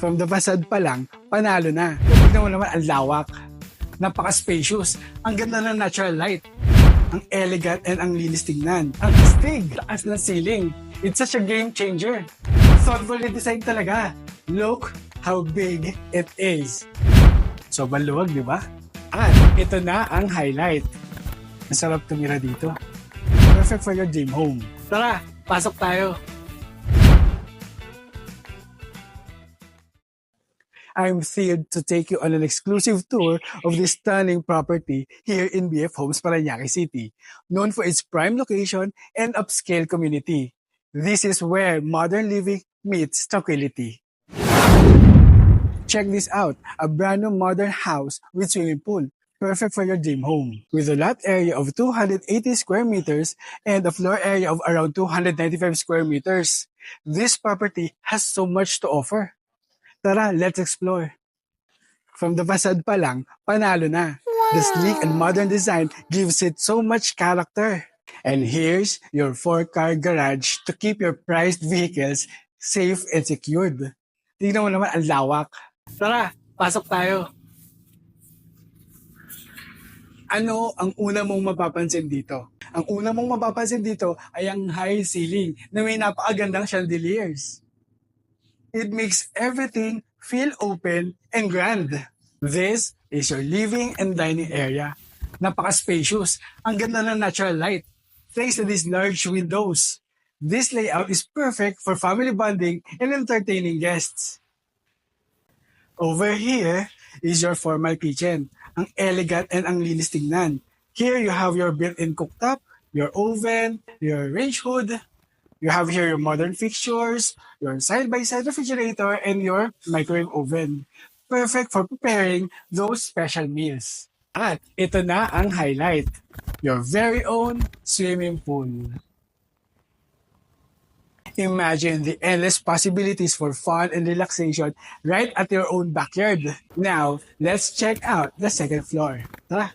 From the facade pa lang, panalo na. Tignan mo naman ang lawak. Napaka-spacious. Ang ganda ng natural light. Ang elegant and ang linis tingnan. Ang astig. Taas ng ceiling. It's such a game changer. Thoughtfully designed talaga. Look how big it is. So maluwag, di ba? At ito na ang highlight. Masarap tumira dito. Perfect for your dream home. Tara, pasok tayo. I'm thrilled to take you on an exclusive tour of this stunning property here in BF Homes, Parañaque City, known for its prime location and upscale community. This is where modern living meets tranquility. Check this out, a brand new modern house with swimming pool, perfect for your dream home. With a lot area of 280 square meters and a floor area of around 295 square meters, this property has so much to offer. Tara, let's explore. From the facade pa lang, panalo na. The sleek and modern design gives it so much character. And here's your 4-car garage to keep your prized vehicles safe and secured. Tingnan mo naman ang lawak. Tara, pasok tayo. Ano ang una mong mapapansin dito? Ang una mong mapapansin dito ay ang high ceiling na may napakagandang chandeliers. It makes everything feel open and grand. This is your living and dining area. Napaka-spacious. Ang ganda ng natural light. Thanks to these large windows. This layout is perfect for family bonding and entertaining guests. Over here is your formal kitchen. Ang elegant and ang linis tingnan. Here you have your built-in cooktop, your oven, your range hood. You have here your modern fixtures, your side-by-side refrigerator, and your microwave oven. Perfect for preparing those special meals. At ito na ang highlight, your very own swimming pool. Imagine the endless possibilities for fun and relaxation right at your own backyard. Now, let's check out the second floor. Tara!